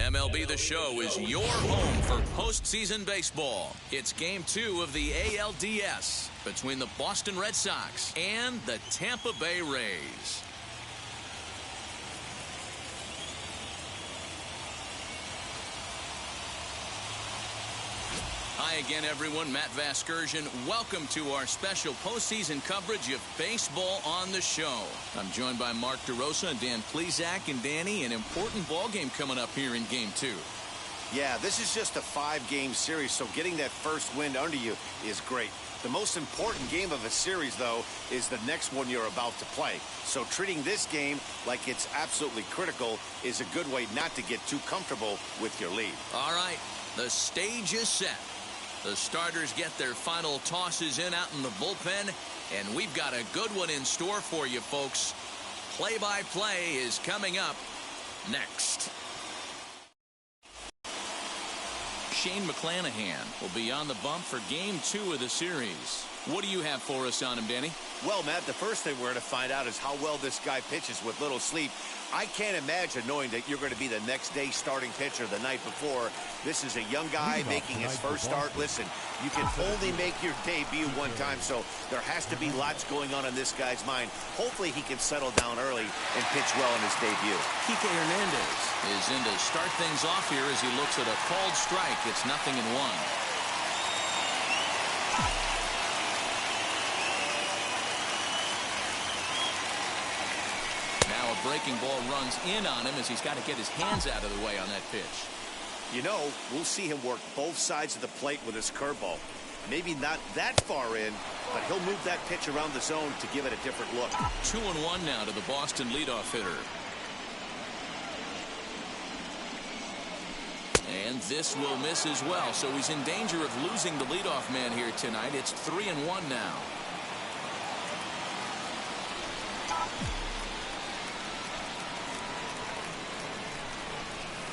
MLB The Show is your home for postseason baseball. It's Game 2 of the ALDS between the Boston Red Sox and the Tampa Bay Rays. Hi again, everyone. Matt Vasgersian. Welcome to our special postseason coverage of baseball on the show. I'm joined by Mark DeRosa and Dan Plesac. And Danny, an important ball game coming up here in Game 2. Yeah, this is just a 5-game series, so getting that first win under you is great. The most important game of a series, though, is the next one you're about to play. So treating this game like it's absolutely critical is a good way not to get too comfortable with your lead. All right, the stage is set. The starters get their final tosses in out in the bullpen, and we've got a good one in store for you, folks. Play-by-play is coming up next. Shane McClanahan will be on the bump for Game 2 of the series. What do you have for us on him, Danny? Well, Matt, the first thing we're going to find out is how well this guy pitches with little sleep. I can't imagine knowing that you're going to be the next day starting pitcher the night before. This is a young guy making his first start. Listen, you can only make your debut one time, so there has to be lots going on in this guy's mind. Hopefully he can settle down early and pitch well in his debut. Kike Hernandez is in to start things off here as he looks at a called strike. It's 0-1. Breaking ball runs in on him as he's got to get his hands out of the way on that pitch. You know, we'll see him work both sides of the plate with his curveball. Maybe not that far in, but he'll move that pitch around the zone to give it a different look. 2-1 now to the Boston leadoff hitter. And this will miss as well, so he's in danger of losing the leadoff man here tonight. It's 3-1 now.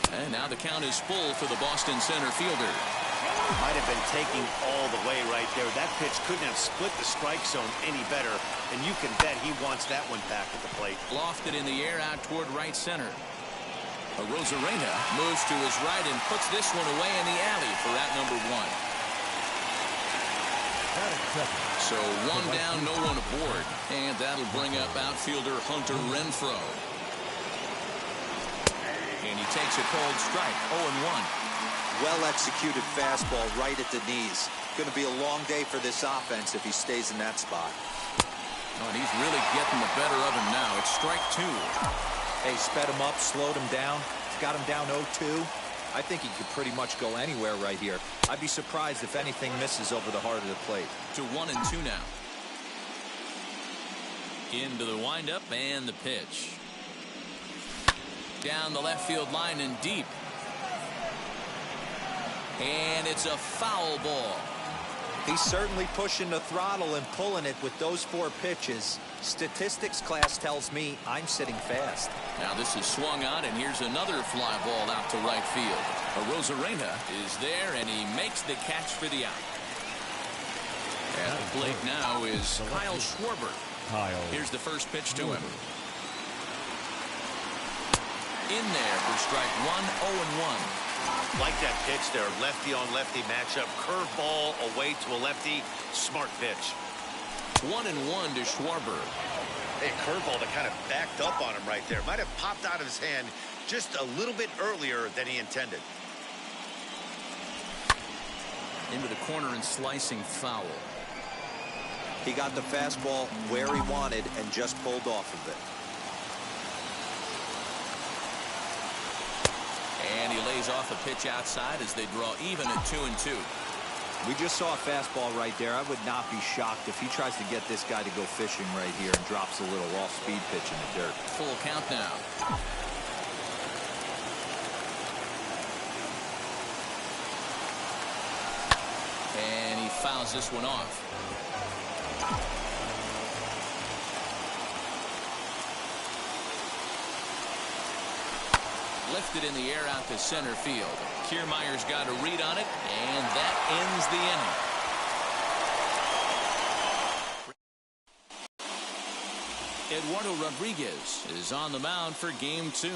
And now the count is full for the Boston center fielder. Might have been taking all the way right there. That pitch couldn't have split the strike zone any better. And you can bet he wants that one back at the plate. Lofted in the air out toward right center. Rosarena moves to his right and puts this one away in the alley for out number 1. So one down, no one aboard. And that'll bring up outfielder Hunter Renfroe. And he takes a cold strike, 0-1. Well-executed fastball right at the knees. Going to be a long day for this offense if he stays in that spot. Oh, and he's really getting the better of him now. It's strike 2. Hey, sped him up, slowed him down, got him down 0-2. I think he could pretty much go anywhere right here. I'd be surprised if anything misses over the heart of the plate. To 1-2 now. Into the windup and the pitch. Down the left field line and deep. And it's a foul ball. He's certainly pushing the throttle and pulling it with those 4 pitches. Statistics class tells me I'm sitting fast. Now this is swung on, and here's another fly ball out to right field. Rosarena is there, and he makes the catch for the out. At the plate now is Kyle Schwarber. Here's the first pitch to him. In there for strike 1, 0-1. Like that pitch there, lefty on lefty matchup, curveball away to a lefty, smart pitch. 1-1 to Schwarber. Hey, curveball that kind of backed up on him right there. Might have popped out of his hand just a little bit earlier than he intended. Into the corner and slicing foul. He got the fastball where he wanted and just pulled off of it. And he lays off a pitch outside as they draw even at 2-2. We just saw a fastball right there. I would not be shocked if he tries to get this guy to go fishing right here and drops a little off-speed pitch in the dirt. Full count now. And he fouls this one off. Lifted in the air out to center field. Kiermaier's got a read on it, and that ends the inning. Eduardo Rodriguez is on the mound for game 2.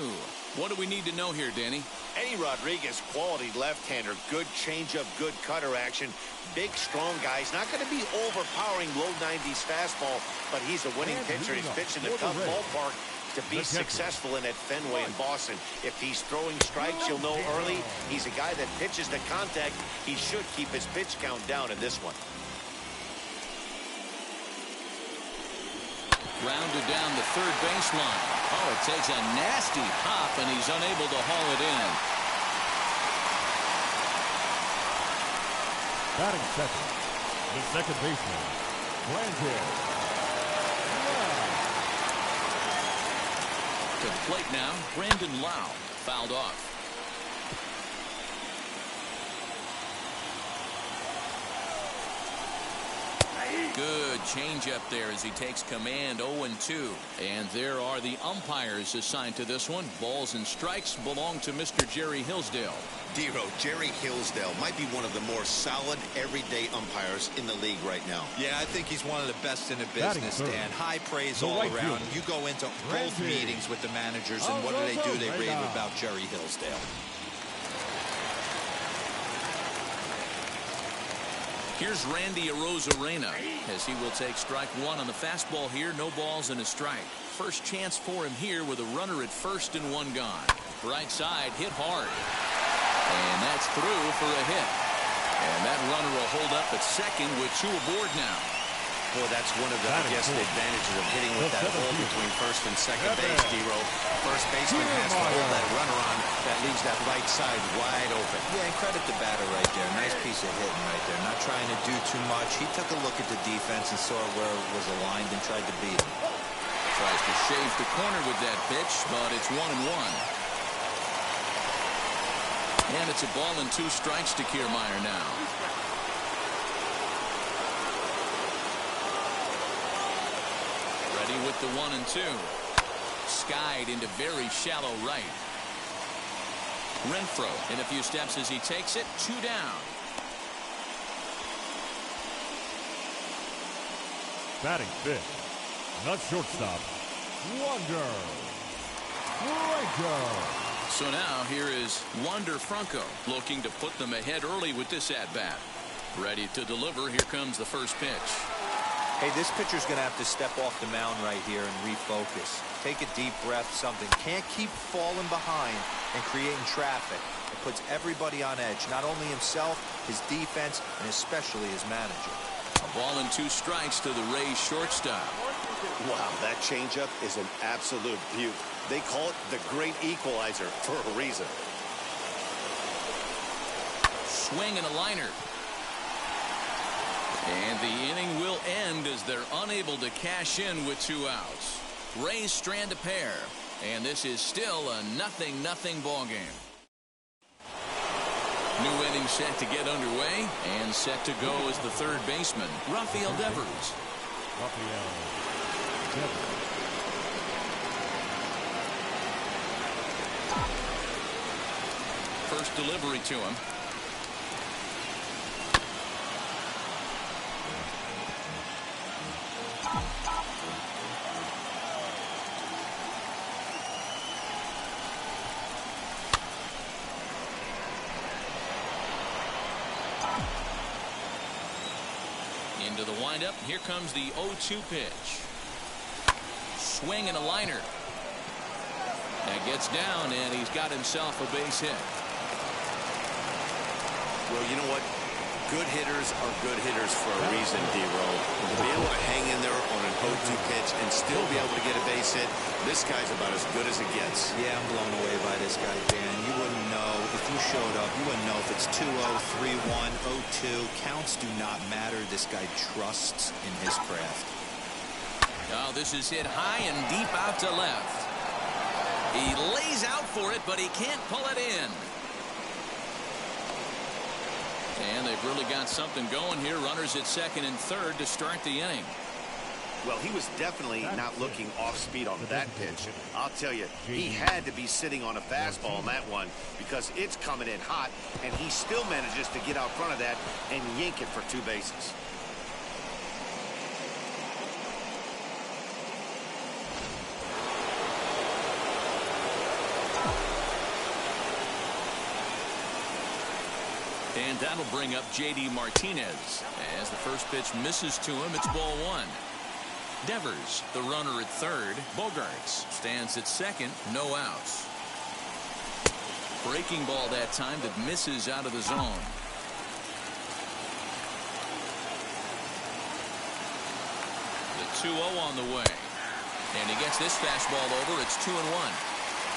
What do we need to know here, Danny? Eddie Rodriguez, quality left-hander, good changeup, good cutter action, big, strong guy. He's not going to be overpowering low 90s fastball, but he's a winning pitcher. He's pitched in a tough ballpark to be successful in at Fenway in Boston. If he's throwing strikes, you'll know early. He's a guy that pitches to contact. He should keep his pitch count down in this one. Grounded down the third baseline. Oh, it takes a nasty hop, and he's unable to haul it in. Batting second, the second baseman, Brandon. To the plate now, Brandon Lau, fouled off. Good changeup there as he takes command. 0-2. And there are the umpires assigned to this one. Balls and strikes belong to Mr. Jerry Hillsdale. Dero, Jerry Hillsdale might be one of the more solid everyday umpires in the league right now. Yeah, I think he's one of the best in the business, Dan. High praise all around. You go into both meetings with the managers, and what do? They rave about Jerry Hillsdale. Here's Randy Arozarena as he will take strike one on the fastball here. No balls and a strike. First chance for him here with a runner at first and one gone. Right side hit hard. And that's through for a hit. And that runner will hold up at second with two aboard now. Boy, that's one of the, I guess, the advantages of hitting with that hole between first and second base, Dero. First baseman has to hold that runner on. That leaves that right side wide open. Yeah, and credit the batter right there. Nice piece of hitting right there. Not trying to do too much. He took a look at the defense and saw where it was aligned and tried to beat him. Tries to shave the corner with that pitch, but it's 1-1. And it's a ball and 2 strikes to Kiermaier now. Ready with the 1-2. Skied into very shallow right. Renfroe in a few steps as he takes it. 2 down. Batting fifth, not shortstop, Wander Franco. So now here is Wander Franco looking to put them ahead early with this at-bat. Ready to deliver. Here comes the first pitch. Hey, this pitcher's going to have to step off the mound right here and refocus. Take a deep breath, something. Can't keep falling behind and creating traffic. It puts everybody on edge, not only himself, his defense, and especially his manager. A ball and 2 strikes to the Rays shortstop. Wow, that changeup is an absolute beaut. They call it the great equalizer for a reason. Swing and a liner. And the inning will end as they're unable to cash in with 2 outs. Rays strand a pair, and this is still a 0-0 ball game. New inning set to get underway, and set to go is the third baseman, Rafael Devers. First delivery to him. Into the windup. Here comes the 0-2 pitch. Swing and a liner. That gets down, and he's got himself a base hit. Well, you know what? Good hitters are good hitters for a reason, Dero. To be able to hang in there on an 0-2 pitch and still be able to get a base hit, this guy's about as good as it gets. Yeah, I'm blown away by this guy, Dan. You wouldn't know if you showed up. You wouldn't know if it's 2-0, 3-1, 0-2. Counts do not matter. This guy trusts in his craft. Oh, this is hit high and deep out to left. He lays out for it, but he can't pull it in. And they've really got something going here. Runners at second and third to start the inning. Well, he was definitely not looking off speed on that pitch. I'll tell you, he had to be sitting on a fastball on that one because it's coming in hot, and he still manages to get out front of that and yank it for 2 bases. And that'll bring up J.D. Martinez. As the first pitch misses to him, it's ball one. Devers, the runner at third. Bogarts stands at second, no outs. Breaking ball that time that misses out of the zone. The 2-0 on the way. And he gets this fastball over. It's 2-1.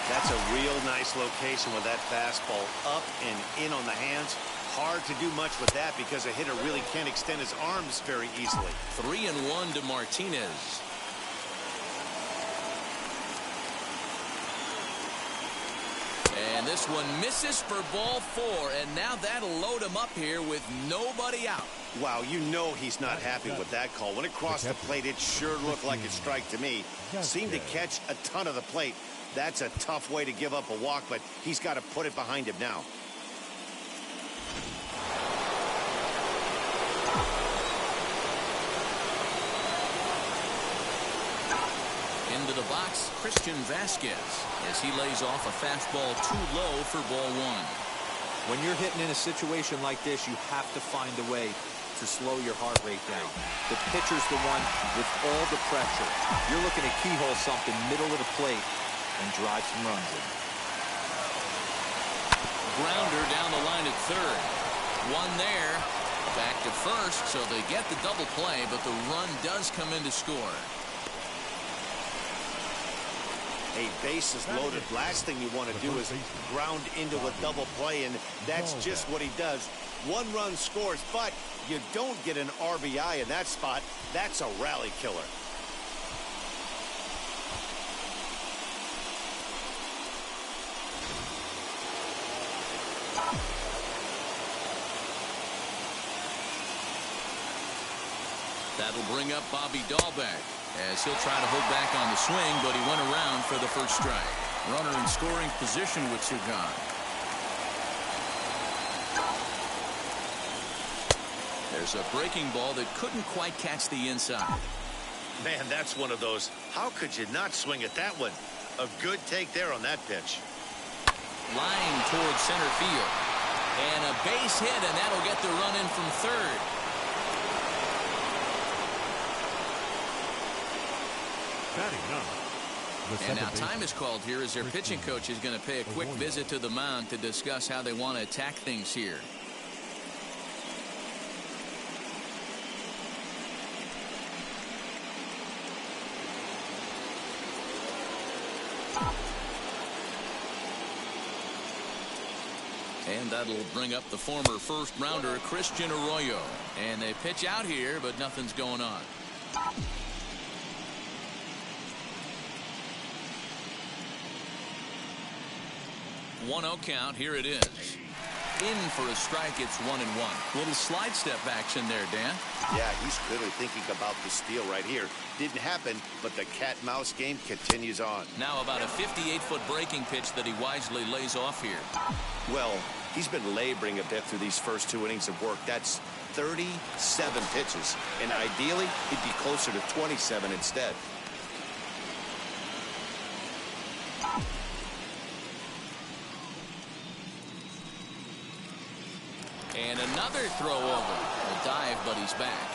That's a real nice location with that fastball up and in on the hands. Hard to do much with that because a hitter really can't extend his arms very easily. 3-1 to Martinez. And this one misses for ball four, and now that'll load him up here with nobody out. Wow, you know he's not happy with that call. When it crossed the plate, it sure looked like a strike to me. Seemed to catch a ton of the plate. That's a tough way to give up a walk, but he's got to put it behind him now. Into the box, Christian Vasquez, as he lays off a fastball too low for ball one. When you're hitting in a situation like this, you have to find a way to slow your heart rate down. The pitcher's the one with all the pressure. You're looking to keyhole something middle of the plate and drive some runs in. Grounder down the line at third. One there. Back to first, so they get the double play, but the run does come in to score. A bases loaded. Last thing you want to do is ground into a double play, and that's just what he does. One run scores, but you don't get an RBI in that spot. That's a rally killer. That'll bring up Bobby Dahlbeck, as he'll try to hold back on the swing, but he went around for the first strike. Runner in scoring position with two gone. There's a breaking ball that couldn't quite catch the inside. Man, that's one of those. How could you not swing at that one? A good take there on that pitch. Line towards center field. And a base hit, and that'll get the run in from third. And now time is called here as their pitching coach is going to pay a quick visit to the mound to discuss how they want to attack things here. And that'll bring up the former first rounder Christian Arroyo. And they pitch out here, but nothing's going on. 1-0 count. Here it is. In for a strike. It's 1-1. Little slide step action there, Dan. Yeah, he's clearly thinking about the steal right here. Didn't happen, but the cat-mouse game continues on. Now about a 58-foot breaking pitch that he wisely lays off here. Well, he's been laboring a bit through these first two innings of work. That's 37 pitches, and ideally he'd be closer to 27 instead. And another throw over. A dive, but he's back.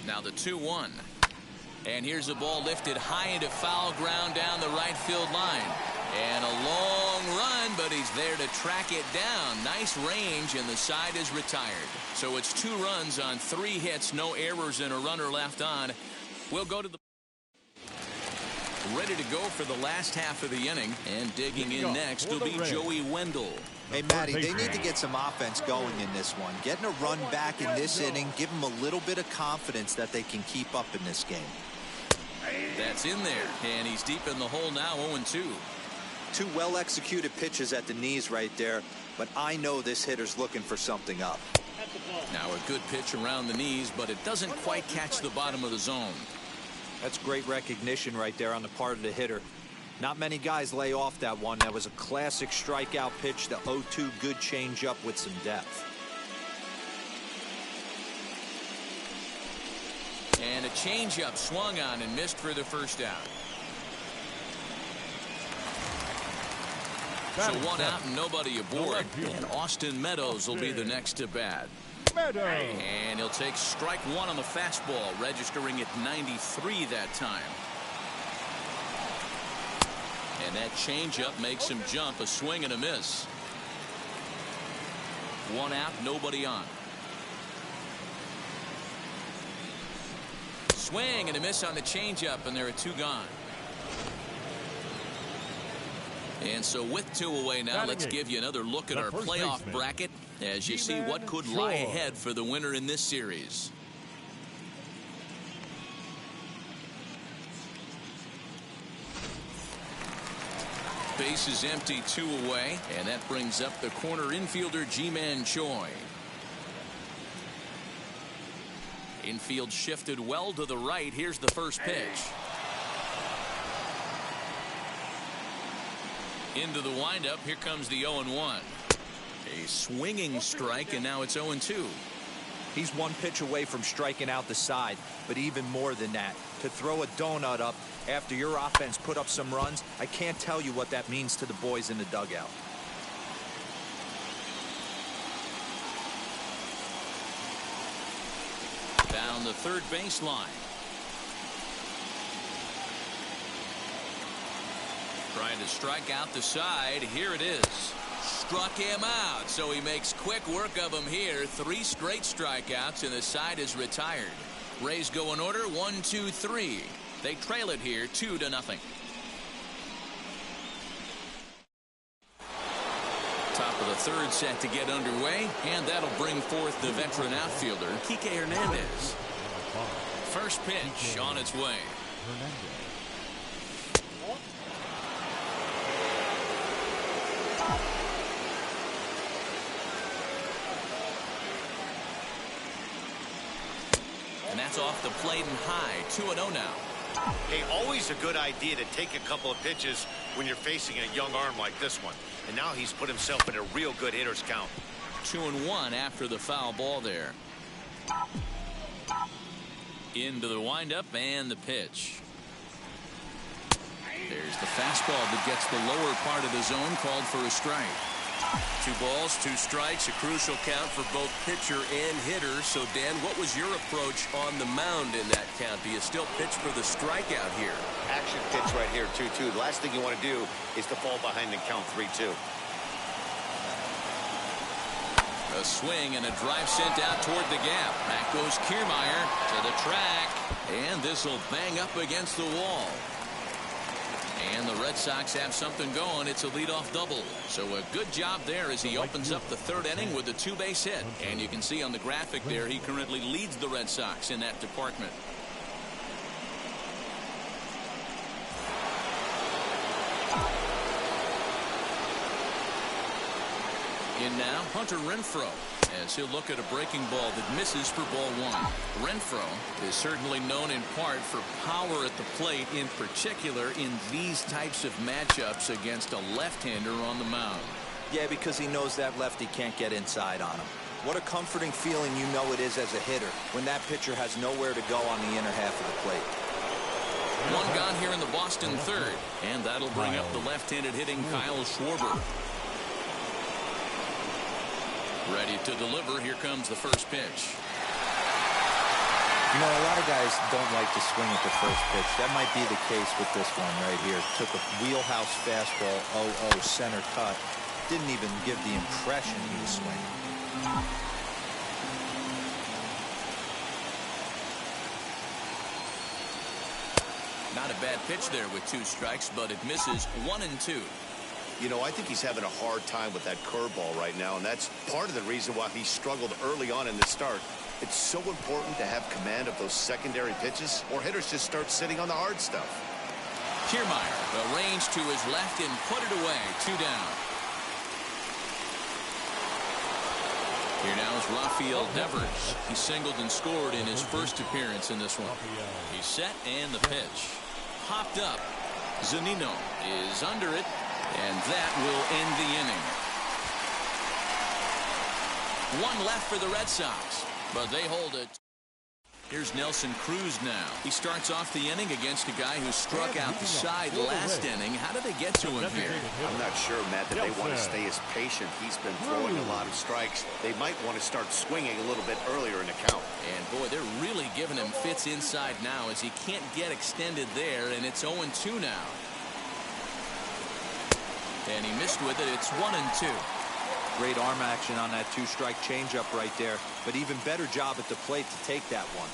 Now the 2-1. And here's a ball lifted high into foul ground down the right field line. And a long run, but he's there to track it down. Nice range, and the side is retired. So it's 2 runs on 3 hits, no errors, and a runner left on. We'll go to the ready to go for the last half of the inning, and digging in next will be Joey Wendell. Hey, Matty, they need to get some offense going in this one. Getting a run back in this inning, give them a little bit of confidence that they can keep up in this game. That's in there, and he's deep in the hole now, 0-2. 2 well-executed pitches at the knees right there, but I know this hitter's looking for something up. Now a good pitch around the knees, but it doesn't quite catch the bottom of the zone. That's great recognition right there on the part of the hitter. Not many guys lay off that one. That was a classic strikeout pitch, the 0-2 good changeup with some depth. And a changeup swung on and missed for the first out. So one out and nobody aboard. And Austin Meadows will be the next to bat. And he'll take strike one on the fastball, registering at 93 that time. And that changeup makes him jump. A swing and a miss. One out, nobody on. Swing and a miss on the changeup, and there are two gone. And so with two away now, let's give you another look at our playoff bracket as you see what could lie ahead for the winner in this series. Base is empty, two away, and that brings up the corner infielder Ji-Man Choi. Infield shifted well to the right. Here's the first pitch. Into the windup. Here comes the 0-1. A swinging strike, and now it's 0-2. He's one pitch away from striking out the side, but even more than that, to throw a donut up after your offense put up some runs, I can't tell you what that means to the boys in the dugout. Down the third baseline. Trying to strike out the side. Here it is. Struck him out, so he makes quick work of him here. 3 straight strikeouts, and the side is retired. Rays go in order, 1-2-3. They trail it here 2-0. Top of the third set to get underway, and that'll bring forth the veteran outfielder, Kike Hernandez. First pitch on its way. And that's off the plate and high. 2-0 now. Hey, always a good idea to take a couple of pitches when you're facing a young arm like this one. And now he's put himself in a real good hitter's count. 2-1 after the foul ball there. Into the windup and the pitch. There's the fastball that gets the lower part of the zone, called for a strike. 2 balls, 2 strikes, a crucial count for both pitcher and hitter. So, Dan, what was your approach on the mound in that count? Do you still pitch for the strikeout here? Action pitch right here, 2-2. The last thing you want to do is to fall behind and count 3-2. A swing and a drive sent out toward the gap. Back goes Kiermaier to the track. And this will bang up against the wall. And the Red Sox have something going. It's a leadoff double. So a good job there as he opens up the third inning with a 2-base hit. And you can see on the graphic there, he currently leads the Red Sox in that department. In now, Hunter Renfroe, as he'll look at a breaking ball that misses for ball 1. Renfroe is certainly known in part for power at the plate, in particular in these types of matchups against a left-hander on the mound. Yeah, because he knows that lefty can't get inside on him. What a comforting feeling you know it is as a hitter when that pitcher has nowhere to go on the inner half of the plate. One gone here in the Boston third, and that'll bring up the left-handed hitting Kyle Schwarber. Ready to deliver. Here comes the first pitch. You know, a lot of guys don't like to swing at the first pitch. That might be the case with this one right here. Took a wheelhouse fastball, 0-0 center cut. Didn't even give the impression he was swinging. Not a bad pitch there with 2 strikes, but it misses 1-2. You know, I think he's having a hard time with that curveball right now, and that's part of the reason why he struggled early on in the start. It's so important to have command of those secondary pitches, or hitters just start sitting on the hard stuff. Kiermaier arranged to his left and put it away. 2 down. Here now is Rafael Devers. He singled and scored in his first appearance in this one. He's set, and the pitch. Popped up. Zunino is under it. And that will end the inning. 1 left for the Red Sox, but they hold it. Here's Nelson Cruz now. He starts off the inning against a guy who struck out the side last inning. How did they get to him here? I'm not sure, Matt, that they want to stay as patient. He's been throwing a lot of strikes. They might want to start swinging a little bit earlier in the count. And boy, they're really giving him fits inside now as he can't get extended there, and it's 0-2 now. And he missed with it. It's 1-2. Great arm action on that two-strike changeup right there, but even better job at the plate to take that one.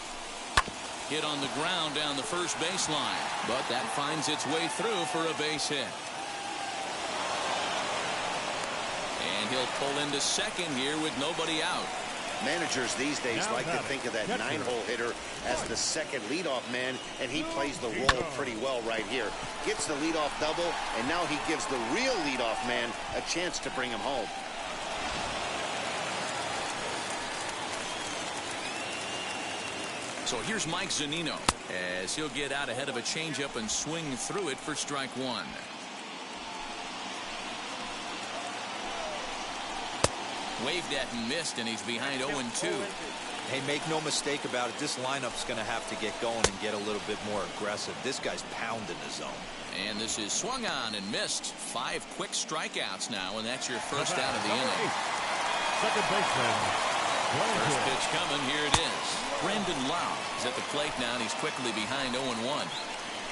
Hit on the ground down the first baseline, but that finds its way through for a base hit. And he'll pull into second here with nobody out. Managers these days like to think of that 9-hole hitter as the second leadoff man, and he plays the role pretty well right here. Gets the leadoff double, and now he gives the real leadoff man a chance to bring him home. So here's Mike Zunino as he'll get out ahead of a changeup and swing through it for strike one. Waved at and missed, and he's behind 0-2. Hey, make no mistake about it. This lineup's going to have to get going and get a little bit more aggressive. This guy's pounding the zone. And this is swung on and missed. 5 quick strikeouts now, and that's your first out of the inning. Second baseman. First pitch coming. Here it is. Brandon Lau is at the plate now, and he's quickly behind 0-1.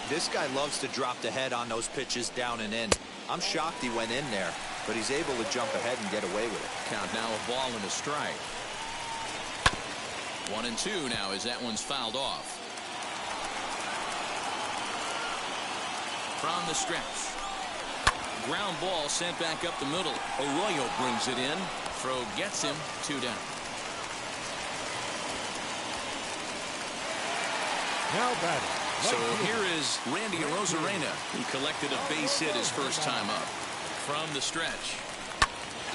This guy loves to drop the head on those pitches down and in. I'm shocked he went in there, but he's able to jump ahead and get away with it. Count now a ball and a strike. 1-2 now as that one's fouled off. From the stretch. Ground ball sent back up the middle. Arroyo brings it in. Throw gets him. 2 down. Now batting. So here is Randy Arozarena, who collected a base hit his first time up. From the stretch.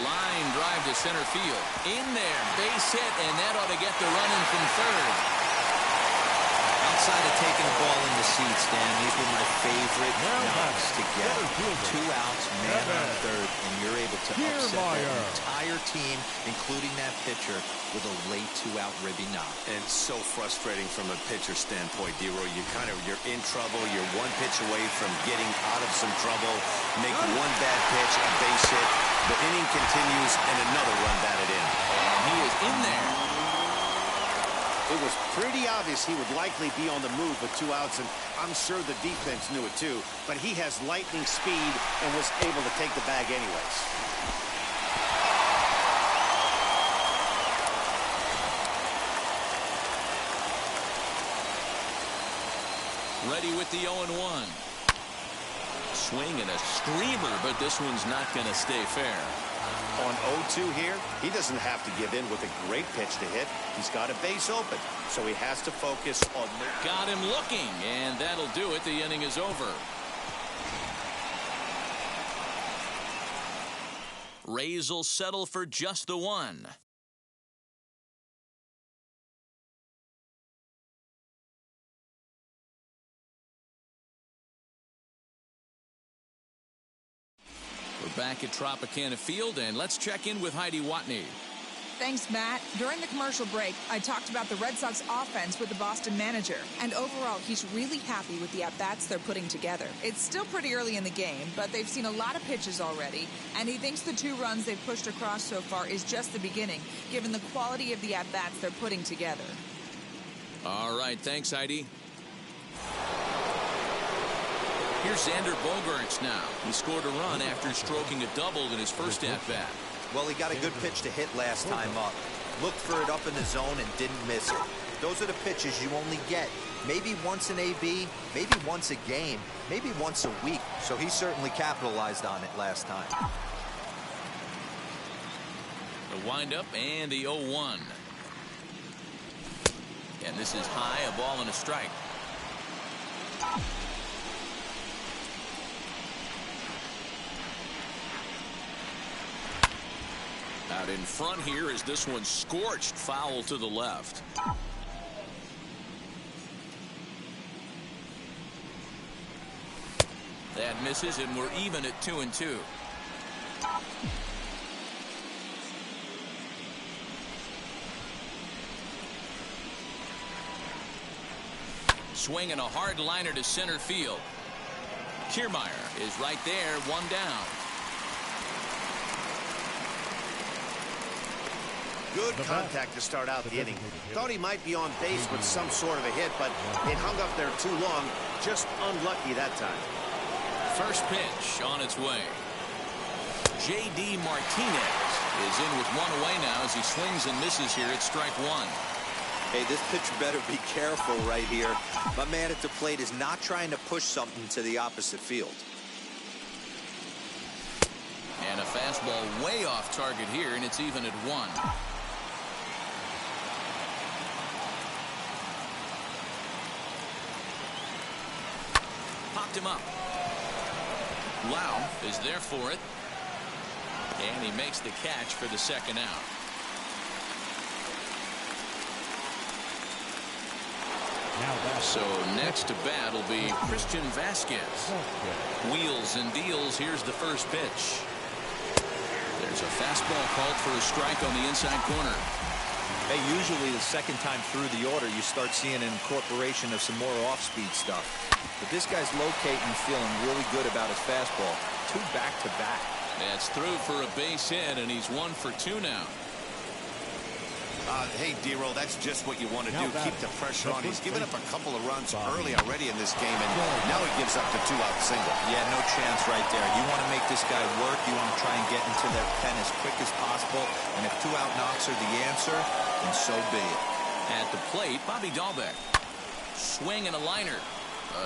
Line drive to center field. In there. Base hit, and that ought to get the run in from third. Outside of taking the ball in the seats, Dan, these were my favorite knocks to get. 2 outs, man on third, and you're able to upset that entire team, including that pitcher, with a late 2-out ribby knock. And so frustrating from a pitcher standpoint, D-Roy. You're in trouble. You're 1 pitch away from getting out of some trouble. Make 1 bad pitch, a base hit. The inning continues, and another run batted in. And he is in there. It was pretty obvious he would likely be on the move with 2 outs, and I'm sure the defense knew it too. But he has lightning speed and was able to take the bag anyways. Ready with the 0-1. Swing and a screamer, but this one's not going to stay fair. On 0-2 here, he doesn't have to give in with a great pitch to hit. He's got a base open, so he has to focus on... Got him looking, and that'll do it. The inning is over. Rays will settle for just the 1. We're back at Tropicana Field, and let's check in with Heidi Watney. Thanks, Matt. During the commercial break, I talked about the Red Sox offense with the Boston manager. And overall, he's really happy with the at-bats they're putting together. It's still pretty early in the game, but they've seen a lot of pitches already. And he thinks the 2 runs they've pushed across so far is just the beginning, given the quality of the at-bats they're putting together. All right, thanks, Heidi. Here's Xander Bogaerts now. He scored a run after stroking a double in his first at-bat. Well, he got a good pitch to hit last time up. Looked for it up in the zone and didn't miss it. Those are the pitches you only get maybe once in AB, maybe once a game, maybe once a week. So he certainly capitalized on it last time. The windup and the 0-1. And this is high, a ball and a strike. Out in front here is this one scorched foul to the left. That misses, and we're even at 2-2. Swinging a hard liner to center field. Kiermaier is right there, one down. Good contact to start out the inning. Thought he might be on base with some sort of a hit, but it hung up there too long. Just unlucky that time. First pitch on its way. J.D. Martinez is in with one away now as he swings and misses here at strike one. Hey, this pitcher better be careful right here. My man at the plate is not trying to push something to the opposite field. And a fastball way off target here, and it's even at one. Popped him up. Lau is there for it. And he makes the catch for the second out. So next to bat will be Christian Vasquez. Wheels and deals. Here's the first pitch. There's a fastball called for a strike on the inside corner. Hey, usually the second time through the order, you start seeing an incorporation of some more off-speed stuff. But this guy's locating, feeling really good about his fastball. 2 back-to-back. That's through for a base hit, and he's 1 for 2 now. Hey, D-Roll, that's just what you want to do. Keep the pressure on. He's given up a couple of runs early already in this game, and now he gives up the 2-out single. Yeah, no chance right there. You want to make this guy work. You want to try and get into their pen as quick as possible. And if 2-out knocks are the answer, then so be it. At the plate, Bobby Dahlbeck. Swing and a liner.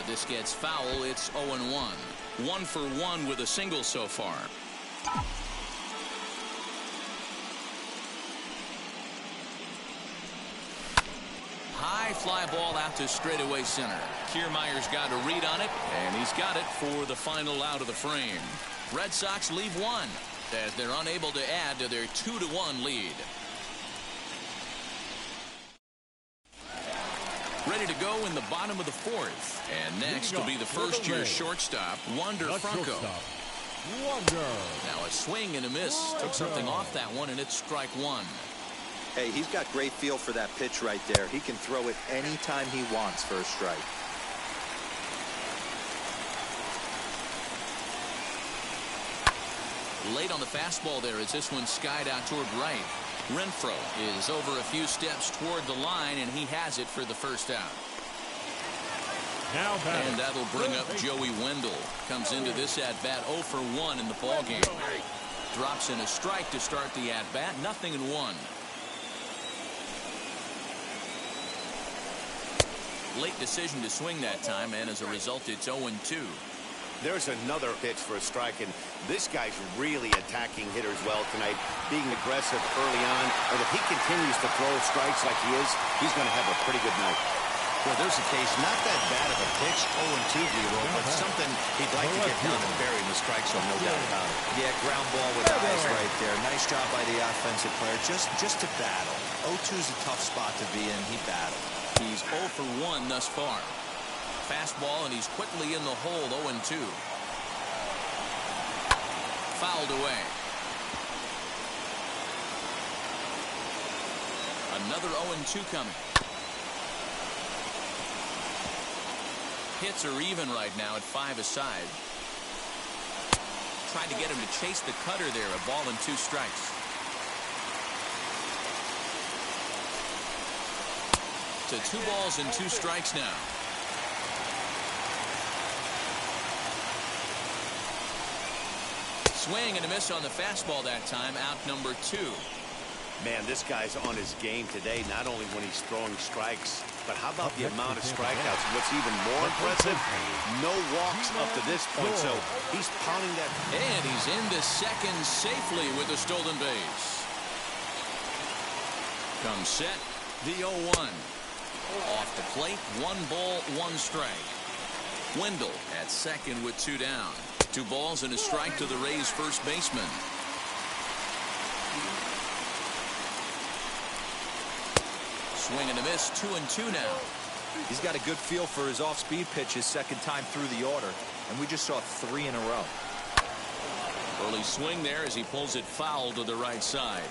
This gets foul. It's 0-1. 1 for 1 with a single so far. High fly ball out to straightaway center. Kiermaier's got a read on it, and he's got it for the final out of the frame. Red Sox leave 1 as they're unable to add to their 2-1 lead. Ready to go in the bottom of the 4th. And next will be the first-year shortstop, Wander Franco. Now a swing and a miss. Took something off that one, and it's strike 1. Hey, he's got great feel for that pitch right there. He can throw it anytime he wants for a strike. Late on the fastball there as this one skied out toward right. Renfroe is over a few steps toward the line, and he has it for the first out. And that'll bring up Joey Wendell. Comes into this at-bat 0 for 1 in the ballgame. Drops in a strike to start the at-bat. 0-1. Late decision to swing that time, and as a result, it's 0-2. There's another pitch for a strike, and this guy's really attacking hitters well tonight, being aggressive early on. And if he continues to throw strikes like he is, he's going to have a pretty good night. Well, there's a case, not that bad of a pitch, 0-2, D-Roll, but something he'd like to get down and bury in the strike zone, no doubt about it. Yeah, ground ball with eyes right there. Nice job by the offensive player, just to battle. 0-2's a tough spot to be in. He battled. He's 0 for 1 thus far. Fastball, and he's quickly in the hole, 0-2. Fouled away. Another 0-2 coming. Hits are even right now at 5 aside. Tried to get him to chase the cutter there. A ball and 2 strikes. To 2 balls and 2 strikes now. Swing and a miss on the fastball that time. Out number 2. Man, this guy's on his game today, not only when he's throwing strikes, but how about the amount of strikeouts? What's even more impressive, no walks up to this point, so he's pounding that. And he's into second safely with a stolen base. Comes set, the 0-1. Off the plate, 1 ball, 1 strike. Wendell at second with 2 down. 2 balls and a strike to the Rays' first baseman. Swing and a miss, 2-2 now. He's got a good feel for his off-speed pitches second time through the order, and we just saw 3 in a row. Early swing there as he pulls it foul to the right side.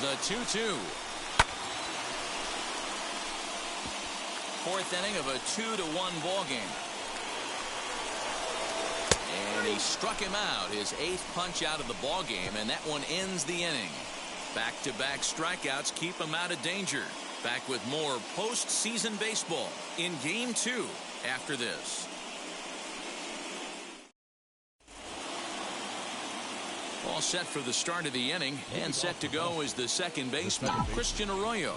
The 2-2. Fourth inning of a 2-1 ball game. And he struck him out, his 8th punch out of the ball game, and that one ends the inning. Back-to-back strikeouts keep him out of danger. Back with more postseason baseball in Game 2 after this. All set for the start of the inning, and set to go is the second baseman, Christian Arroyo.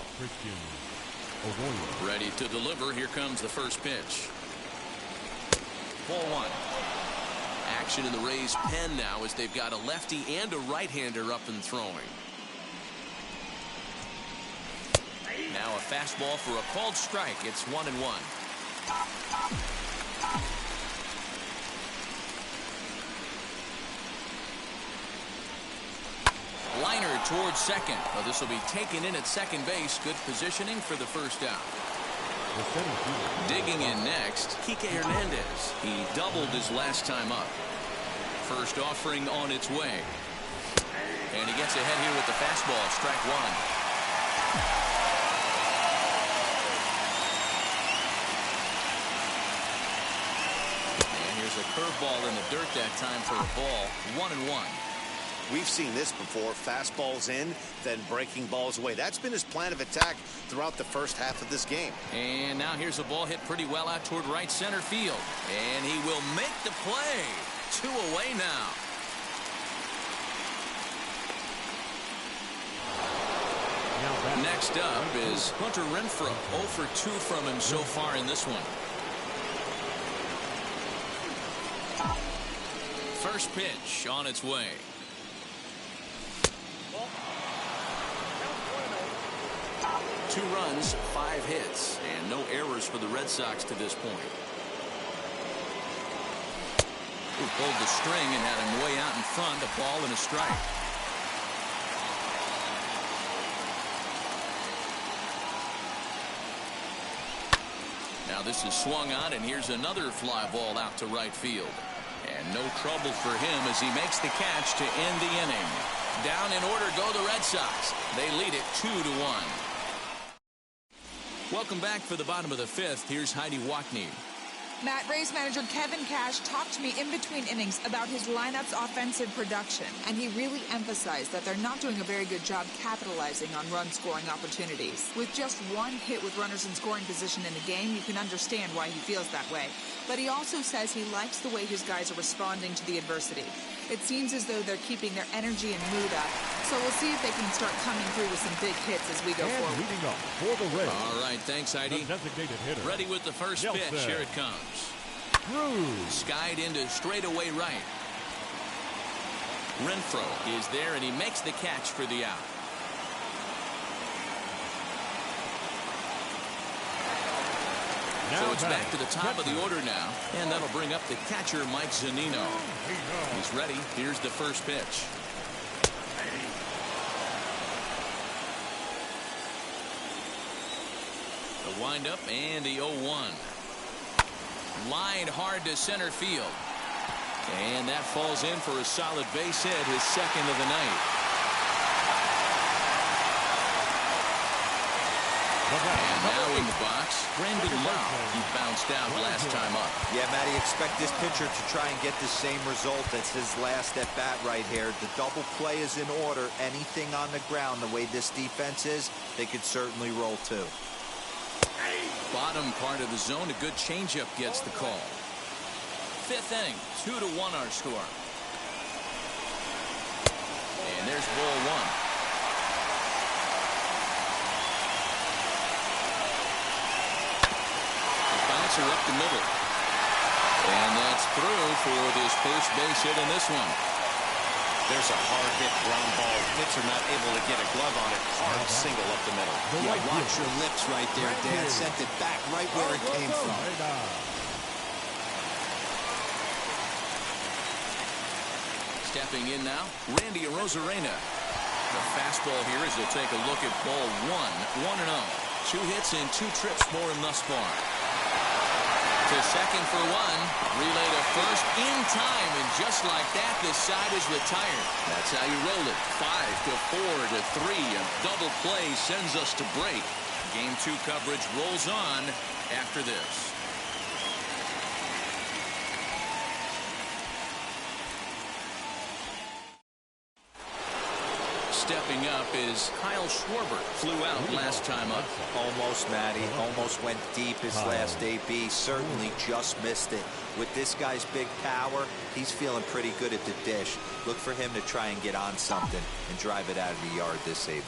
Ready to deliver. Here comes the first pitch. Ball 1. Action in the Rays' pen now as they've got a lefty and a right-hander up and throwing. Now a fastball for a called strike. It's 1-1. Liner towards second. Well, this will be taken in at second base. Good positioning for the first out. Digging in next, Kike Hernandez. He doubled his last time up. First offering on its way. And he gets ahead here with the fastball. Strike 1. A curveball in the dirt that time for a ball. 1-1. We've seen this before. Fastballs in, then breaking balls away. That's been his plan of attack throughout the first half of this game. And now here's a ball hit pretty well out toward right center field. And he will make the play. 2 away now. Next up is Hunter Renfroe. 0 for 2 from him so far in this one. First pitch on its way. Two runs, 5 hits, and no errors for the Red Sox to this point. Who pulled the string and had him way out in front. A ball and a strike. Now this is swung on, and here's another fly ball out to right field. And no trouble for him as he makes the catch to end the inning. Down in order go the Red Sox. They lead it 2-1. Welcome back for the bottom of the 5th. Here's Heidi Wackney. Matt, Rays manager Kevin Cash talked to me in between innings about his lineup's offensive production, and he really emphasized that they're not doing a very good job capitalizing on run-scoring opportunities. With just 1 hit with runners in scoring position in the game, you can understand why he feels that way. But he also says he likes the way his guys are responding to the adversity. It seems as though they're keeping their energy and mood up, so we'll see if they can start coming through with some big hits as we go forward. Leading up for the Rays. All right, thanks, Heidi. Designated hitter. Ready with the first pitch. Here it comes. Skied into straightaway right. Renfroe is there, and he makes the catch for the out. So it's back to the top of the order now, and that'll bring up the catcher, Mike Zunino. He's ready. Here's the first pitch. The windup and the 0-1. Lined hard to center field. And that falls in for a solid base hit, his second of the night. And now in the box, Brandon Lau. He bounced out last time up. Yeah, Matty, expect this pitcher to try and get the same result as his last at bat right here. The double play is in order. Anything on the ground, the way this defense is, they could certainly roll too. Bottom part of the zone, a good changeup gets the call. 5th inning, 2-1 our score. And there's ball 1. The bouncer up the middle. And that's through for this first base hit in this one. There's a hard hit ground ball. Pitcher not able to get a glove on it. Hard single up the middle. Yeah, watch your lips right there, Dan. Sent it back right where it came from. Stepping in now, Randy Arozarena. The fastball here as they take a look at ball 1. 1-0. 2 hits and 2 trips for him thus far. To second for 1. Relay to first in time, and just like that, this side is retired. That's how you roll it. 5-4-3. A double play sends us to break. Game 2 coverage rolls on after this. Stepping up is Kyle Schwarber. Flew out last time up. Almost, Matty. Almost went deep his last AB. Certainly just missed it. With this guy's big power, he's feeling pretty good at the dish. Look for him to try and get on something and drive it out of the yard this AB.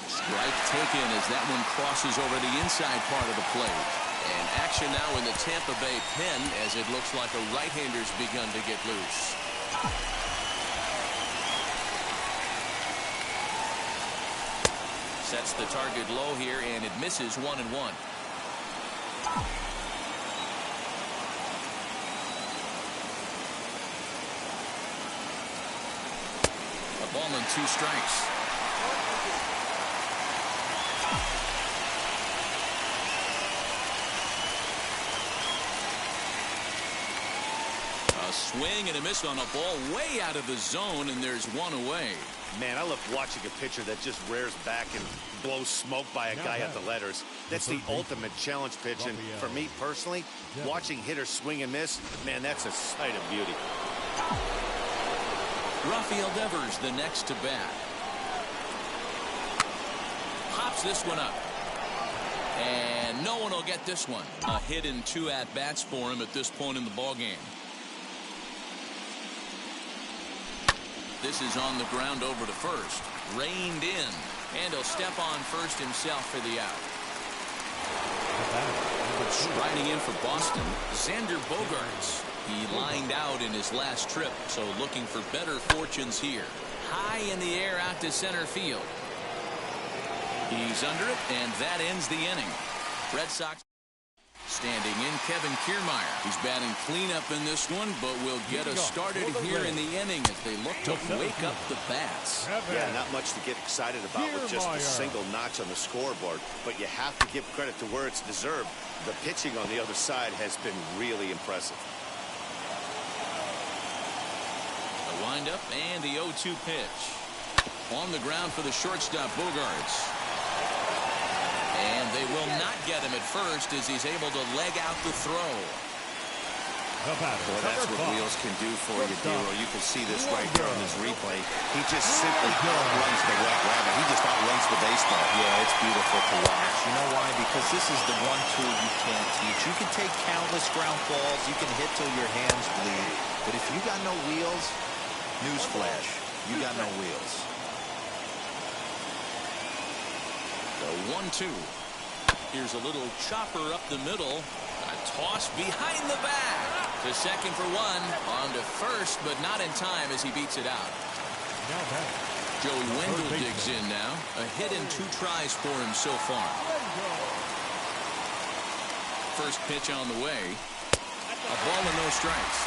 Strike taken as that one crosses over the inside part of the plate. And action now in the Tampa Bay pen as it looks like a right-hander's begun to get loose. Sets the target low here, and it misses 1-1. A ball and 2 strikes. A swing and a miss on a ball way out of the zone, and there's one away. Man, I love watching a pitcher that just rears back and blows smoke by a guy at the letters. That's the ultimate challenge pitch. And for me personally, watching hitters swing and miss, man, that's a sight of beauty. Rafael Devers, the next to bat. Pops this one up. And no one will get this one. A hit in 2 at-bats for him at this point in the ballgame. This is on the ground over to first. Reined in. And he'll step on first himself for the out. Riding in for Boston, Xander Bogaerts. He lined out in his last trip, so looking for better fortunes here. High in the air out to center field. He's under it, and that ends the inning. Red Sox standing in Kevin Kiermaier. He's batting cleanup in this one, but will get us started here in the inning as they look to wake up the bats. Yeah, not much to get excited about with just a single notch on the scoreboard, but you have to give credit to where it's deserved. The pitching on the other side has been really impressive. The windup and the 0-2 pitch. On the ground for the shortstop, Bogaerts. And they will not get him at first as he's able to leg out the throw. Boy, that's what wheels can do for you, Dero. You can see this right here on this replay. He just simply outruns the wet rabbit. He just outruns the baseball. Yeah, it's beautiful to watch. You know why? Because this is the one tool you can't teach. You can take countless ground balls. You can hit till your hands bleed. But if you got no wheels, newsflash, you got no wheels. The 1-2. Here's a little chopper up the middle. A toss behind the back. To second for one. On to first, but not in time as he beats it out. Joey Wendell digs in now. A hit and 2 tries for him so far. First pitch on the way. A ball and no strikes.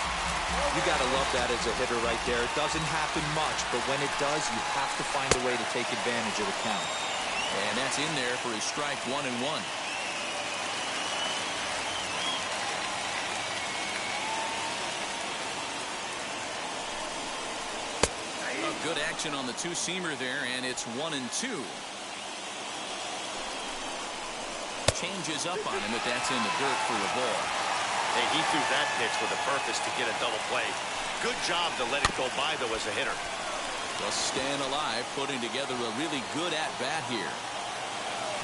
You got to love that as a hitter right there. It doesn't happen much, but when it does, you have to find a way to take advantage of the count. And that's in there for his strike 1-1. A good action on the 2-seamer there, and it's 1-2. Changes up on him, but that's in the dirt for a ball. Hey, he threw that pitch with a purpose to get a double play. Good job to let it go by, though, as a hitter. Just staying alive, putting together a really good at-bat here.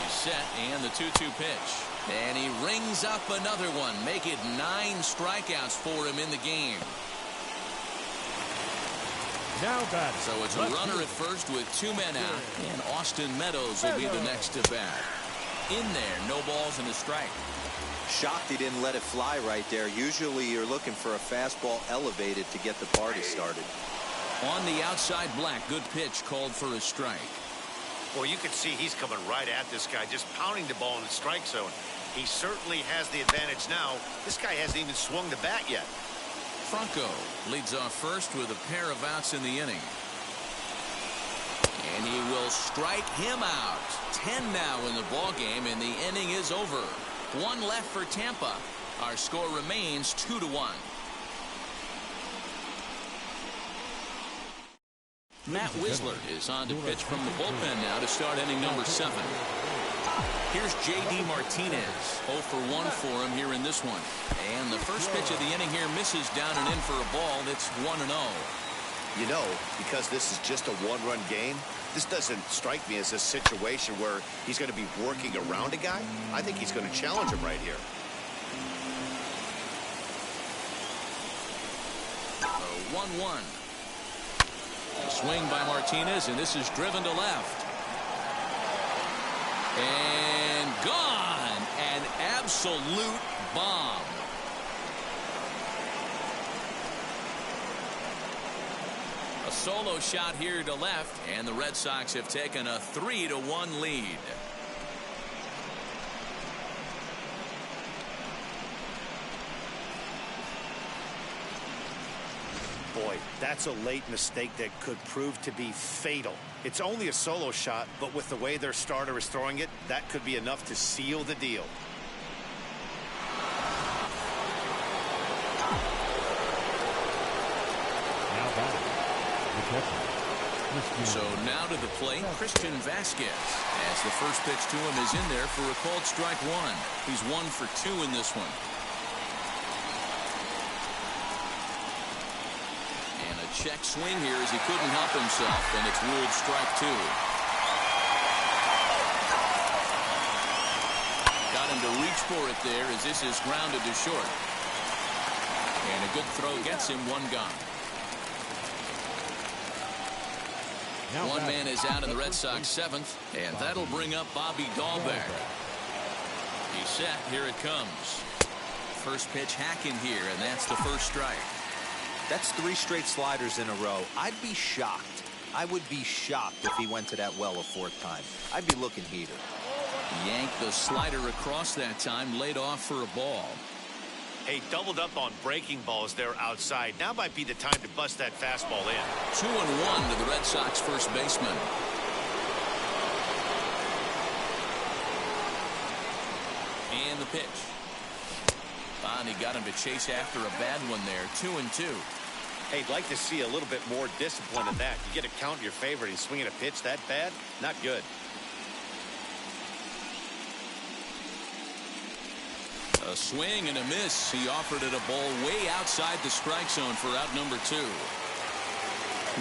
He's set, and the 2-2 pitch. And he rings up another one. Make it 9 strikeouts for him in the game. Now batting. So it's a runner at first with 2 men out. And Austin Meadows will be the next to bat. In there, no balls and a strike. Shocked he didn't let it fly right there. Usually you're looking for a fastball elevated to get the party started. On the outside, Black. Good pitch called for a strike. Well, you can see he's coming right at this guy, just pounding the ball in the strike zone. He certainly has the advantage now. This guy hasn't even swung the bat yet. Franco leads off first with a pair of outs in the inning. And he will strike him out. 10 now in the ball game, and the inning is over. 1 left for Tampa. Our score remains 2-1. Matt Whistler is on to pitch from the bullpen now to start inning number 7. Here's J.D. Martinez. 0 for 1 for him here in this one. And the first pitch of the inning here misses down and in for a ball. That's 1-0. You know, because this is just a one-run game, this doesn't strike me as a situation where he's going to be working around a guy. I think he's going to challenge him right here. 1-1. A swing by Martinez, and this is driven to left. And gone. An absolute bomb. A solo shot here to left, and the Red Sox have taken a 3-1 lead. Boy, that's a late mistake that could prove to be fatal. It's only a solo shot, but with the way their starter is throwing it, that could be enough to seal the deal. So now to the plate, Christian Vasquez, as the first pitch to him is in there for a called strike 1. He's 1 for 2 in this one. And a check swing here as he couldn't help himself, and it's ruled strike 2. Got him to reach for it there as this is grounded to short. And a good throw gets him, 1 gone. One man is out in the Red Sox 7th, and that'll bring up Bobby Dahlbeck. He's set. Here it comes. First pitch hacking here, and that's the first strike. That's 3 straight sliders in a row. I'd be shocked. I would be shocked if he went to that well a 4th time. I'd be looking heated. Yanked the slider across that time, laid off for a ball. Hey, doubled up on breaking balls there outside. Now might be the time to bust that fastball in. 2-1 to the Red Sox first baseman. And the pitch. And he got him to chase after a bad one there. 2-2. Hey, I'd like to see a little bit more discipline in that. You get a count in your favor and swinging a pitch that bad? Not good. A swing and a miss. He offered it a ball way outside the strike zone for out number 2.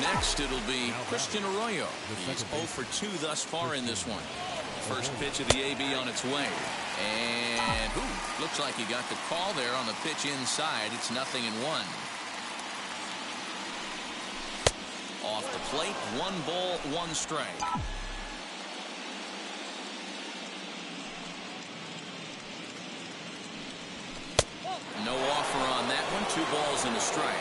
Next, it'll be Christian Arroyo. He's 0 for 2 thus far in this one. First pitch of the AB on its way. And, looks like he got the call there on the pitch inside. It's 0-1. Off the plate, 1 ball, 1 strike. No offer on that one. 2 balls and a strike.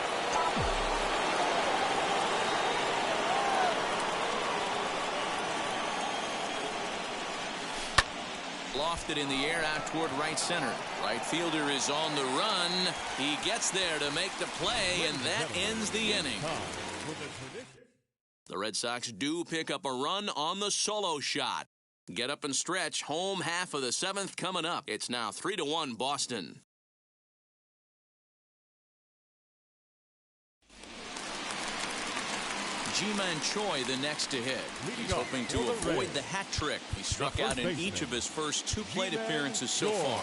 Lofted in the air out toward right center. Right fielder is on the run. He gets there to make the play, and that ends the inning. The Red Sox do pick up a run on the solo shot. Get up and stretch. Home half of the 7th coming up. It's now 3-1 Boston. Ji-Man Choi the next to hit. He's hoping to avoid the hat trick. He struck out in each of his first 2 plate appearances so far.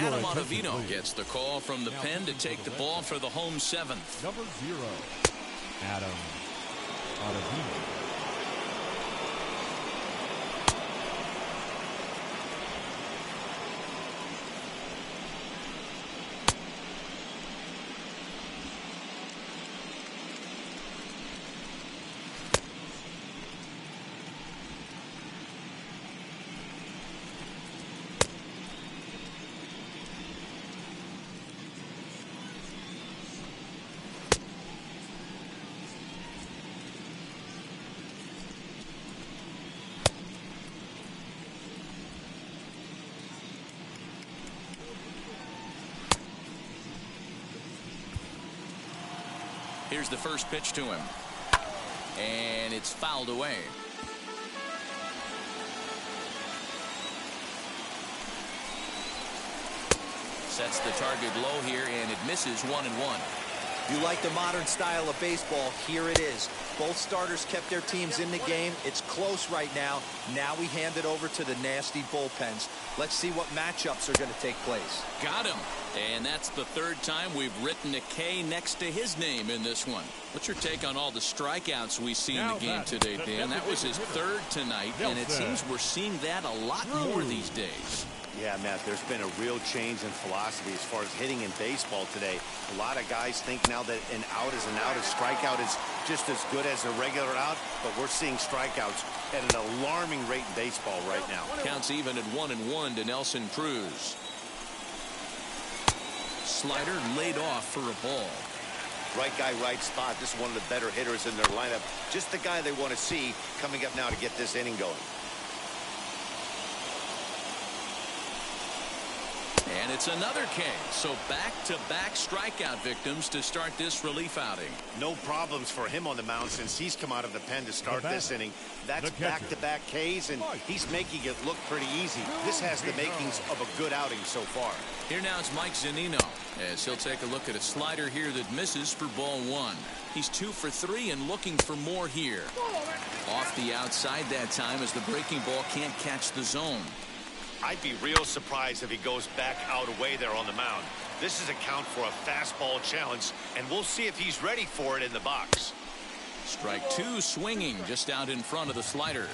Adam Ottavino gets the call from the pen to take the ball for the home 7th. Number 0, Adam Ottavino. Here's the first pitch to him. And it's fouled away. Sets the target low here, and it misses 1-1. You like the modern style of baseball, here it is. Both starters kept their teams in the game. It's close right now. Now we hand it over to the nasty bullpens. Let's see what matchups are going to take place. Got him. And that's the third time we've written a K next to his name in this one. What's your take on all the strikeouts we see in the game today, Dan? That was his third tonight, and it seems we're seeing that a lot more these days. Yeah, Matt, there's been a real change in philosophy as far as hitting in baseball today. A lot of guys think now that an out is an out, a strikeout is just as good as a regular out, but we're seeing strikeouts at an alarming rate in baseball right now. Counts even at 1-1 to Nelson Cruz. Slider laid off for a ball. Right guy, right spot. This is one of the better hitters in their lineup. Just the guy they want to see coming up now to get this inning going. And it's another K. So back-to-back strikeout victims to start this relief outing. No problems for him on the mound since he's come out of the pen to start this inning. That's back-to-back Ks, and he's making it look pretty easy. This has the makings of a good outing so far. Here now is Mike Zunino, as he'll take a look at a slider here that misses for ball 1. He's 2 for 3 and looking for more here. Off the outside that time as the breaking ball can't catch the zone. I'd be real surprised if he goes back out away there on the mound. This is a count for a fastball challenge, and we'll see if he's ready for it in the box. Strike 2 swinging just out in front of the slider.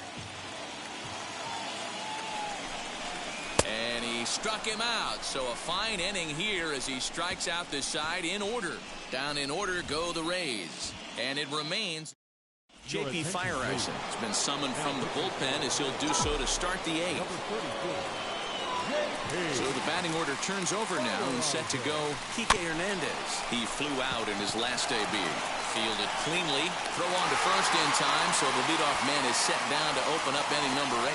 And he struck him out. So a fine inning here as he strikes out this side in order. Down in order go the Rays. And it remains J.P. Fireisen has been summoned from the bullpen as he'll do so to start the 8th. So the batting order turns over now and set to go Kike Hernandez. He flew out in his last AB. Fielded cleanly. Throw on to first in time, so the leadoff man is set down to open up inning number 8.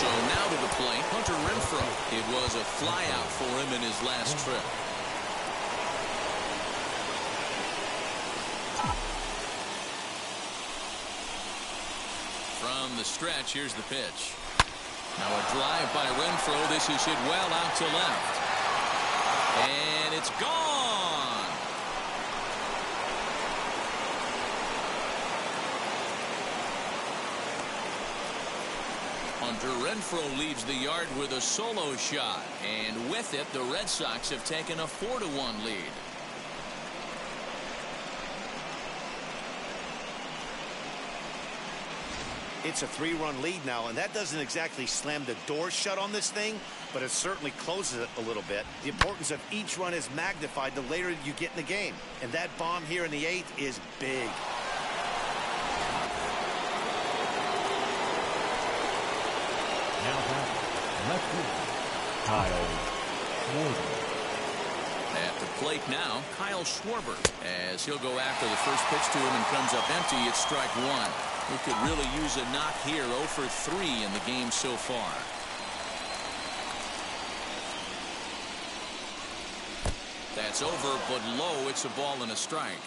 So now to the plate, Hunter Renfroe. It was a flyout for him in his last trip. From the stretch, here's the pitch. Now a drive by Renfroe. This is hit well out to left. And it's gone. Hunter Renfroe leaves the yard with a solo shot. And with it, the Red Sox have taken a 4-1 lead. It's a 3-run lead now, and that doesn't exactly slam the door shut on this thing, but it certainly closes it a little bit. The importance of each run is magnified the later you get in the game, and that bomb here in the 8th is big. Now left field, Kyle Schwarber. At the plate now, Kyle Schwarber, as he'll go after the first pitch to him and comes up empty. It's strike 1. He could really use a knock here. 0 for 3 in the game so far. That's over, but low. It's a ball and a strike.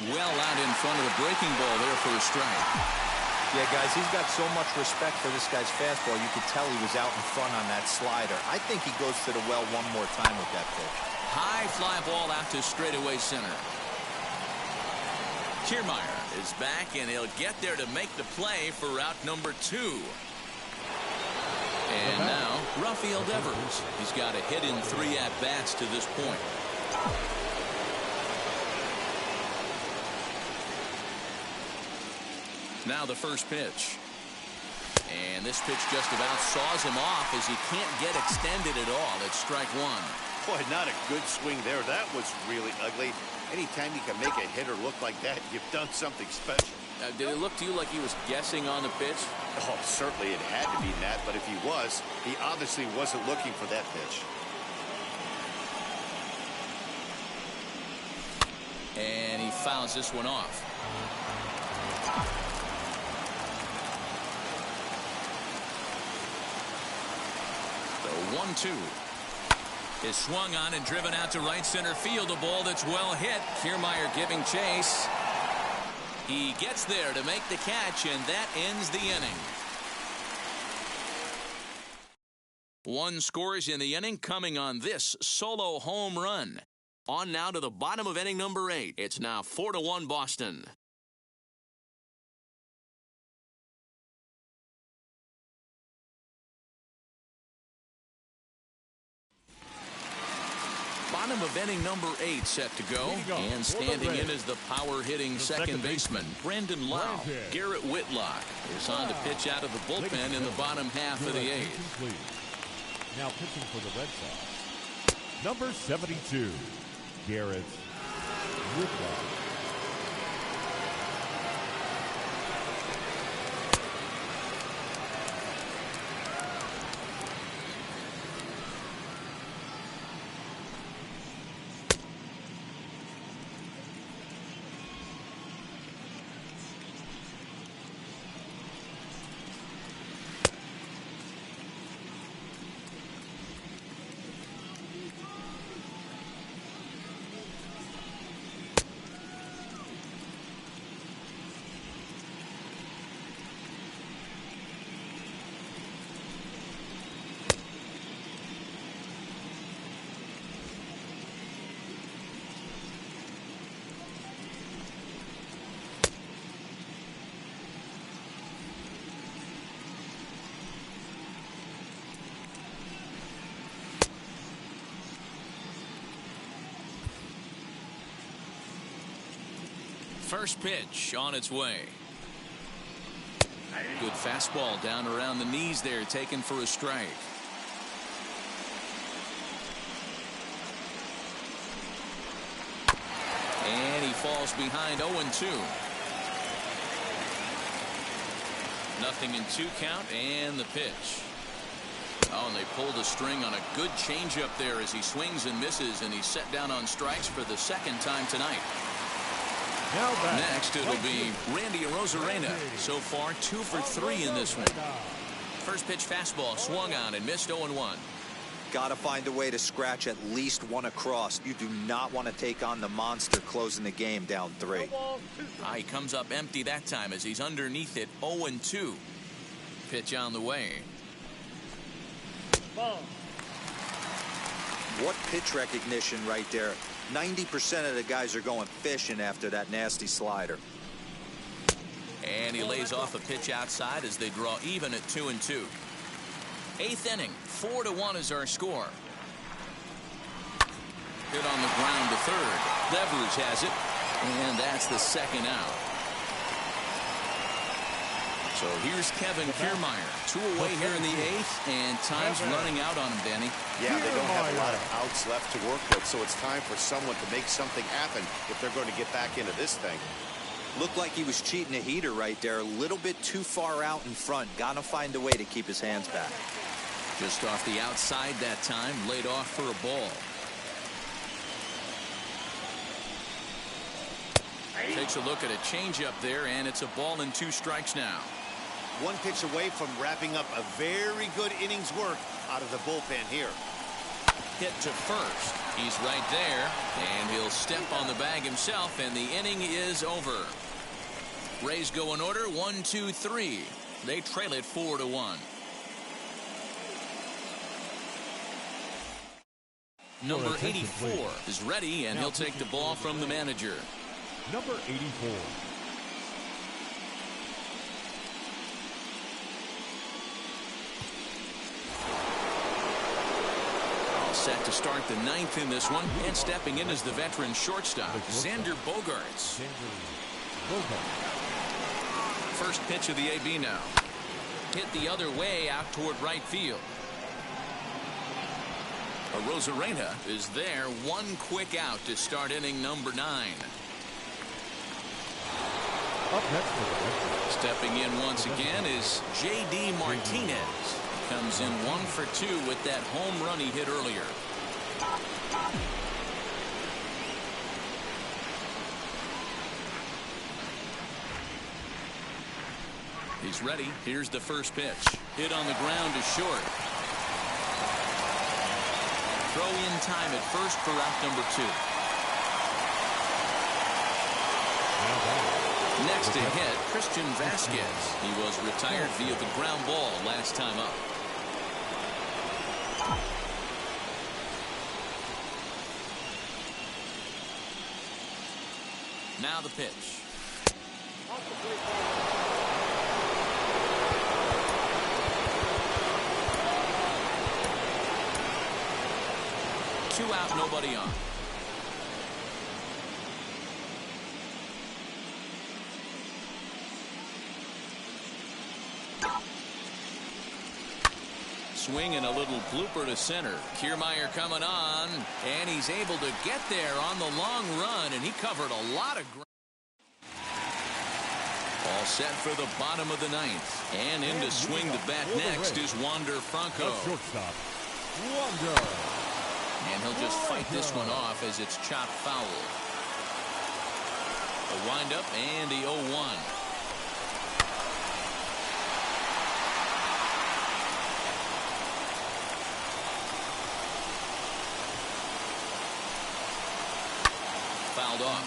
Well out in front of the breaking ball there for a strike. Yeah, guys, he's got so much respect for this guy's fastball. You could tell he was out in front on that slider. I think he goes to the well one more time with that pitch. High fly ball out to straightaway center. Kiermaier is back, and he'll get there to make the play for route number 2. And now, Rafael Devers. He's got a hit in 3 at-bats to this point. Now the first pitch. And this pitch just about saws him off as he can't get extended at all. It's strike 1. Boy, not a good swing there. That was really ugly. Anytime you can make a hitter look like that, you've done something special. Did it look to you like he was guessing on the pitch? Oh, certainly it had to be, Matt, but if he was, he obviously wasn't looking for that pitch. And he fouls this one off. The 1-2 is swung on and driven out to right center field. A ball that's well hit. Kiermaier giving chase. He gets there to make the catch, and that ends the inning. One scores in the inning coming on this solo home run. On now to the bottom of inning number 8. It's now 4-1 Boston. Bottom of inning number 8 set to go. And standing in is the power-hitting second baseman, Brendan Lau. Garrett Whitlock is on to pitch out of the bullpen in the bottom half of the 8th. Now pitching for the Red Sox, number 72, Garrett Whitlock. First pitch on its way. Good fastball down around the knees there, taken for a strike. And he falls behind 0-2. 0-2 count and the pitch. Oh, and they pulled a string on a good changeup there as he swings and misses, and he's set down on strikes for the second time tonight. Next, it'll be Randy Arozarena. So far, 2 for 3 in this one. First pitch fastball swung on and missed 0-1. Got to find a way to scratch at least one across. You do not want to take on the monster closing the game down 3. He comes up empty that time as he's underneath it, 0-2. Pitch on the way. What pitch recognition right there. 90% of the guys are going fishing after that nasty slider. And he lays off a pitch outside as they draw even at 2-2. 8th inning, 4-1 is our score. Hit on the ground to third. Devers has it, and that's the second out. So here's Kevin Kiermaier. 2 away here in the 8th, and time's running out on him, Danny. Yeah, they don't have a lot of outs left to work with, so it's time for someone to make something happen if they're going to get back into this thing. Looked like he was cheating a heater right there. A little bit too far out in front. Got to find a way to keep his hands back. Just off the outside that time, laid off for a ball. Takes a look at a changeup there, and it's a ball and 2 strikes now. 1 pitch away from wrapping up a very good innings work out of the bullpen here. Hit to first. He's right there, and he'll step on the bag himself, and the inning is over. Rays go in order, 1, 2, 3. They trail it 4-1. Number 84 is ready, and he'll take the ball from the manager. Number 84. Set to start the 9th in this one, and stepping in is the veteran shortstop, Xander Bogaerts. First pitch of the AB now. Hit the other way out toward right field. Arozarena is there, 1 quick out to start inning number 9. Stepping in once again is J.D. Martinez. Comes in 1 for 2 with that home run he hit earlier. He's ready. Here's the first pitch. Hit on the ground to short. Throw in time at first for out number 2. Next to hit, Christian Vasquez. He was retired via the ground ball last time up. Now the pitch. 2 out, nobody on. Swing and a little blooper to center. Kiermaier coming on, and he's able to get there on the long run, and he covered a lot of ground. All set for the bottom of the 9th. And in to swing the bat next is Wander Franco. Shortstop, Wander. And he'll just fight this one off as it's chopped foul. A windup and the 0-1. Fouled off.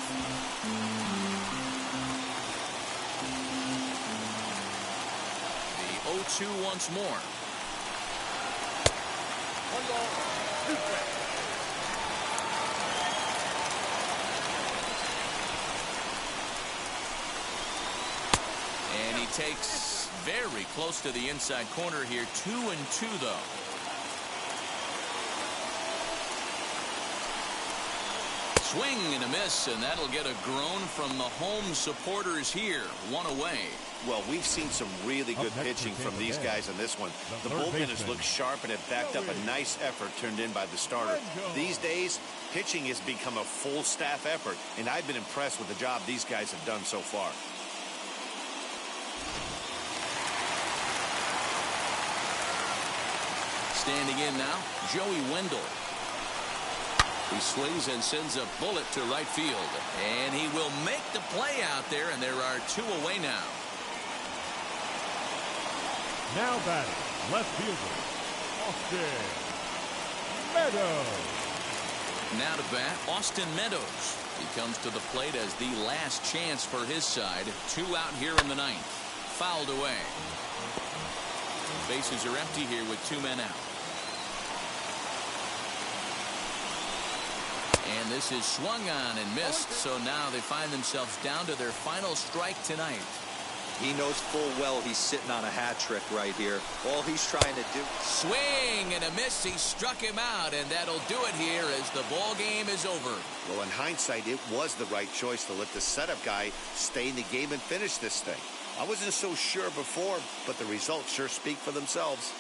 The 0-2 once more. And he takes very close to the inside corner here. 2-2 though. Swing and a miss, and that'll get a groan from the home supporters here. 1 away. Well, we've seen some really good pitching from these guys in this one. The bullpen has looked sharp and have backed up a nice effort turned in by the starter. These days, pitching has become a full staff effort, and I've been impressed with the job these guys have done so far. Standing in now, Joey Wendell. He swings and sends a bullet to right field. And he will make the play out there, and there are 2 away now. Now batting, left fielder, Austin Meadows. Now to bat, Austin Meadows. He comes to the plate as the last chance for his side. 2 out here in the 9th. Fouled away. Bases are empty here with 2 men out. And this is swung on and missed, so now they find themselves down to their final strike tonight. He knows full well he's sitting on a hat trick right here. All he's trying to do. Swing and a miss. He struck him out, and that'll do it here as the ball game is over. Well, in hindsight, it was the right choice to let the setup guy stay in the game and finish this thing. I wasn't so sure before, but the results sure speak for themselves.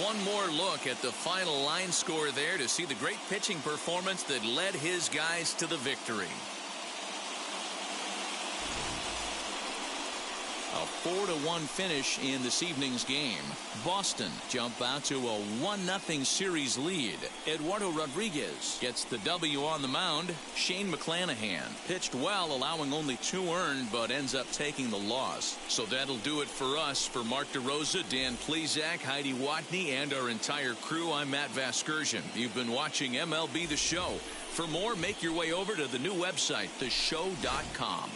One more look at the final line score there to see the great pitching performance that led his guys to the victory. A 4-1 finish in this evening's game. Boston jump out to a 1-0 series lead. Eduardo Rodriguez gets the W on the mound. Shane McClanahan pitched well, allowing only 2 earned, but ends up taking the loss. So that'll do it for us. For Mark DeRosa, Dan Plesac, Heidi Watney, and our entire crew, I'm Matt Vasgersian. You've been watching MLB The Show. For more, make your way over to the new website, theshow.com.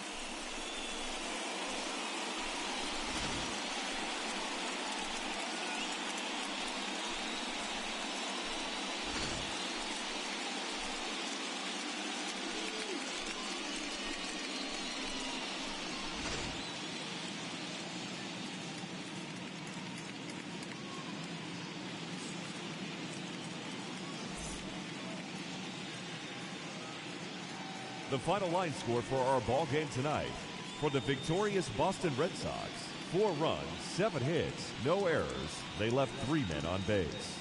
The final line score for our ball game tonight. For the victorious Boston Red Sox, 4 runs, 7 hits, no errors. They left 3 men on base.